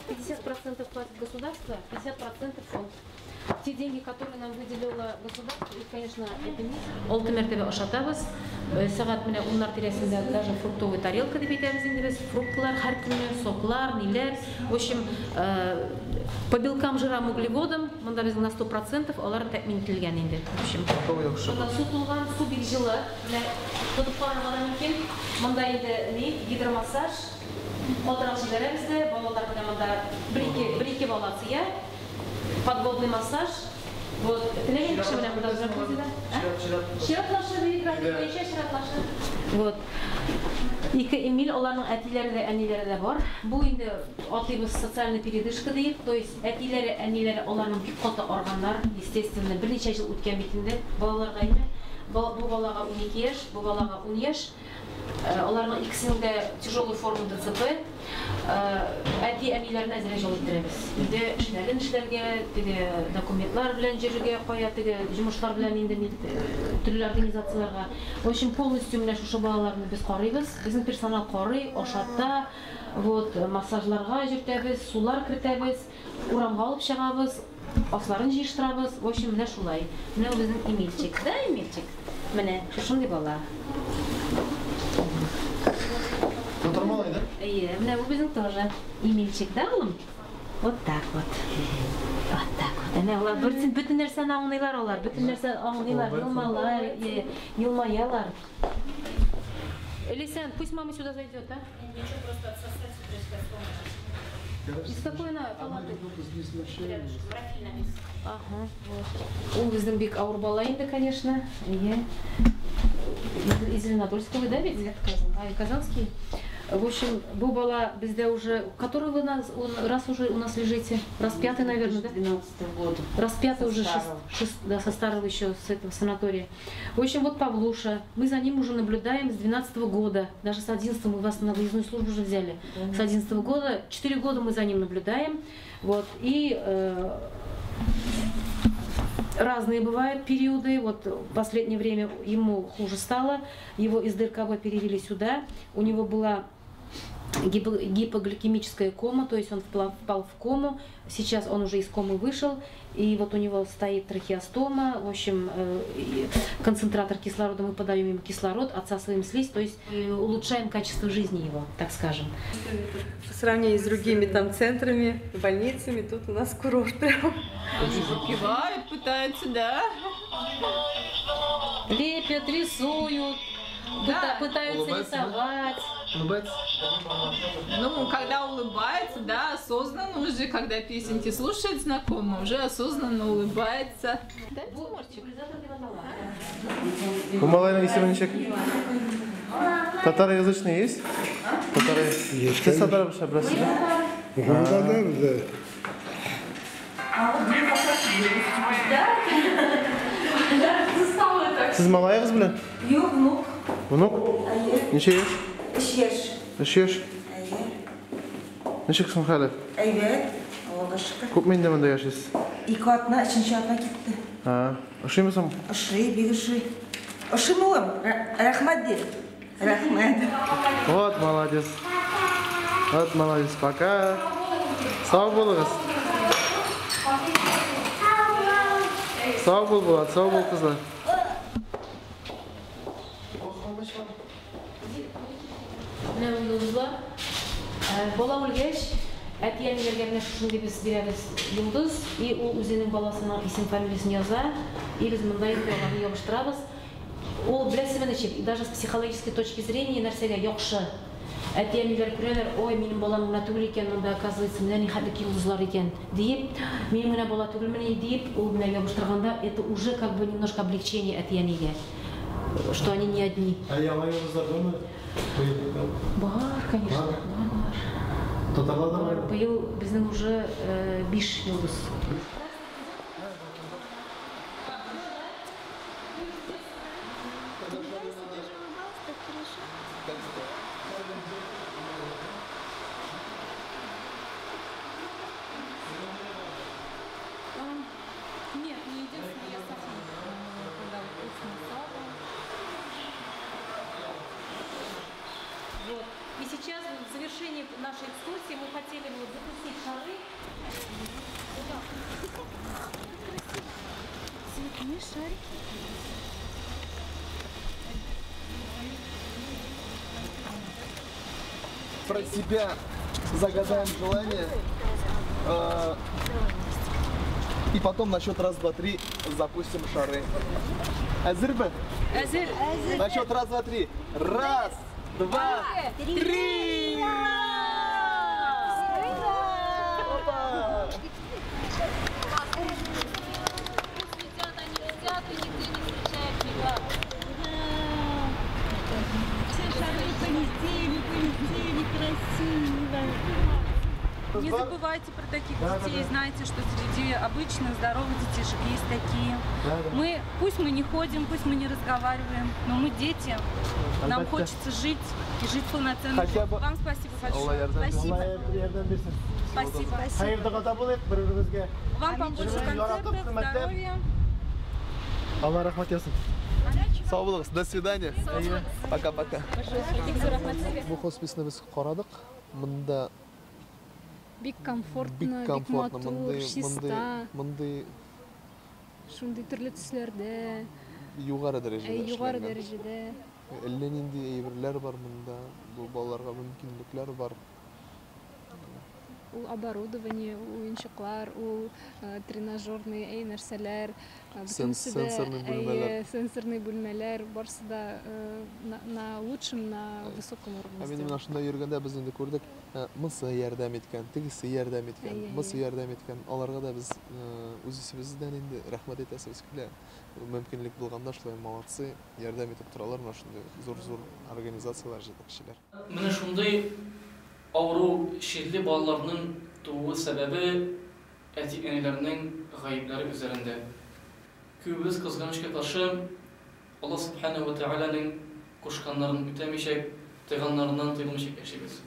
50% платит государство, 50% фонд. Те деньги, которые нам выделило государство, и, конечно, это не... Олты мәртебе ашатабыз. Сағат менә 10 тирәсендә даже фруктовая тарелка дип әйтәбез инде без. Фруктлар һәр көнне, соклар, ниләр. В общем, по белкам, жирам, углеводам, монда безнең на 100% алар тәэмин ителгән инде. В общем, монда су тулган, су бик җылы. Тотып карарга мөмкин. Монда инде гидромассаж. Калтырак җибәрәбез дә, балалар белән монда бер-ике бала сыя. Подводный массаж. Вот. Телевизор кеше белән монда узып да? Чиратлашы играть, ичә чиратлашы. Вот. 2 Эмиль, аларның әтиләре дә, әниләре дә бар. Бу инде атлыйбыз социальный передышка дип, то есть әтиләре, әниләре аларның бик каты арганнар, естественно, берничә ел үткән бит инде балаларга инде. Бу балага 12 яшь, бу балага 10 яшь. Аларның икесенең дә тяжелый форма ДЦП. Әти әниләрне әзрәк җал иттерәбез. Инде эшләрен эшләргә, теге документлар белән җиргә кая, теге җимешлар белән инде төрле организацияларга. В общем, полностью менә шушы балаларны без карыйбыз. Безнең персонал карый, ашата, вот массажларга җөртәбез, сулар кертәбез, урамга алып чыгабыз, асларын җыештырабыз. В общем, менә шулай. Менә безнең Эмильчик, да, Эмильчик. Менә шушындый бала. Нормально, да? Менә бу безнең тоже Эмильчик, да, улым? Вот так вот. Вот так вот. Менә алар бөтен нәрсәне аңлыйлар алар, бөтен нәрсә аңлыйлар, елмаялар. Элисен, пусть мама сюда зайдет, а? Ничего, просто отсосать из какой она палаты? Ага, вот. Ул безнең бик авыр бала инде, конечно. Из Зеленодольского, да, ведь? Казанский. В общем, бу бала бездә уже, который вы раз уже у нас лежите, раз 5-й, наверное, да? 12-й год. Раз 5-й уже, да, со старого еще, с этого санатория. В общем, вот Павлуша, мы за ним уже наблюдаем с 12-го года, даже с 11-го мы вас на выездную службу уже взяли. С 11-го года, 4 года мы за ним наблюдаем, вот, и разные бывают периоды, вот в последнее время ему хуже стало, его из ДРКБ перевели сюда, у него была гипогликемическая кома, то есть он впал в кому, сейчас он уже из комы вышел, и вот у него стоит трахеостома, в общем, концентратор кислорода, мы подаем ему кислород, отсасываем слизь, то есть улучшаем качество жизни его, так скажем. В сравнении с другими там центрами, больницами, тут у нас курорт прям. Они выпивают, пытаются, да? Лепят, рисуют, да. Пытаются рисовать. Улыбается? Ну, когда улыбается, да, осознанно уже, когда песенки слушает знакомые, уже осознанно улыбается. Да, Тимурчик? У малайна исемничек? Татароязычные есть? Татары есть. Ты татары шабрасы, да? Siz malayağız bilen? Yok, внук. Внук? Neçe yaş? 3 yaş. 3 yaş? Neçe kısım hali? Evet, Allah'a şükür. Көп mende mende yaşayız? 2 atına, 3. atına gitti. Ha, ışıy mısın? Işıy, bir ışıy. Işıy mı oğlum? Rahmat değil. Rahmat. Вот, молодец. Вот, молодец. Пока. Sağ ol bolunuz. Sağ ol Bulat, sağ ol kızlar. Менә йолдызлар. Бала үлгәч, әти-әниләргә менә шушындый без бирәбез йолдыз, и ул үзенең баласының исем фамилиясын яза, и без монда ягъни ябыштырабыз. Ул беләсезме ничек, даже с психологической точки зрения нәрсәгә яхшы. Әти-әниләр күрәләр, ой, минем балам менә түгел икән, монда оказывается, менә нихәтлек йолдызлар икән, дип, минем менә бала түгелмени дип, ул менә ябыштырганда, это уже как бы немножко облегчение әти-әнигә, что они не одни. А яңа йолдызлар булмы? Бар, конечно, бар. Татарларда бар. Быел безнең уже 5 йолдыз. Нет, не единственное, я сахар, когда вкусно сало. Вот. И сейчас завершении нашей экскурсии мы хотели бы запустить шары. Цветные шарики. Про себя загадаем желание. И потом на счет раз, два, три запустим шары. Азербе? Азер. На счет раз, два, три. Раз, два, три! Опа! Все шары полетели, красиво. Не забывайте про таких детей, знайте, что среди обычных здоровых детишек есть такие. Пусть мы не ходим, пусть мы не разговариваем, но мы дети, нам хочется жить и жить полноценно. Вам спасибо большое. Спасибо. Спасибо. Вам побольше концертов, здоровья. Allah rahmat eylesin. Sağ olun. До свидания. Пока-пока. Bu хосписni biz qaradik. Bunda Бик комфортно, бик комфортно, матур, чиста. мындай Шундай түрлі түслерде, югары дәрәҗәдә югары эшләнгән. дәрәҗәдә. Әллә нинди әйберләр бар монда. Бу балаларга мөмкинлекләр бар. Ул оборудование, уенчыклар, ул тренажерный нәрсәләр, Сенсорный бүлмәләр. сенсорный бүлмәләр, барысы да на лучшем, на высоком уровне. Мин менә шунда йөргәндә без инде күрдек, мысы ярдәм иткән, тегесе ярдәм иткән, мысы ярдәм иткән. Аларга да без үзебездән инде рәхмәт әйтәбез килә. Мөмкинлек булганда шулай молодцы, ярдәм итеп торалар менә шундай зур организациялар, җитәкчеләр. Менә шундай авыру ширле балаларның тууы сәбәбе әти-әниләрнең гаепләре үзләрендә. Күбез кызганычка каршы Аллаһ Субханаһу ва Тәгаләнең кушканнарын үтәмичәк, тыйганнарыннан тыйылмыйчак яшибез.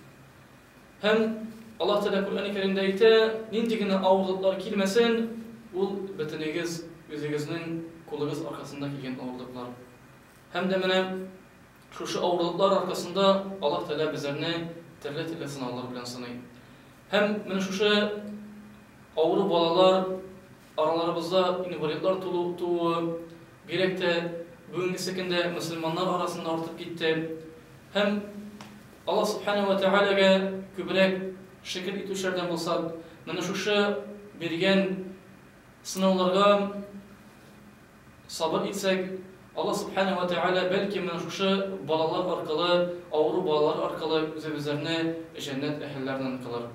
Һәм Аллаһ Тәгалә Кур'ан-ы Кәримдә әйтә, нинди генә авырлыклар килмәсен, ул бөтенегез үзегезнең кулыгыз аркасында килгән авырлыклар. Һәм дә менә шушы авырлыклар аркасында Аллаһ Тәгалә безләрне төрле сынаулар белән сыный. Һәм менә шушы авыру балалар араларыбызда инвалидлар тууы бирәк тә бүгенге көндә мөселманнар арасында артып китте. Һәм Аллаһ Субханаһу ва Тәгаләгә күбрәк шөкр итүчеләрдән булсак, менә шушы биргән сынауларга сабыр итсәк, Аллаһ Субханаһу ва Тәгалә бәлки менә шушы балалар аркылы, авыру балалар аркылы үзебезне җәннәт әһелләреннән кылыр.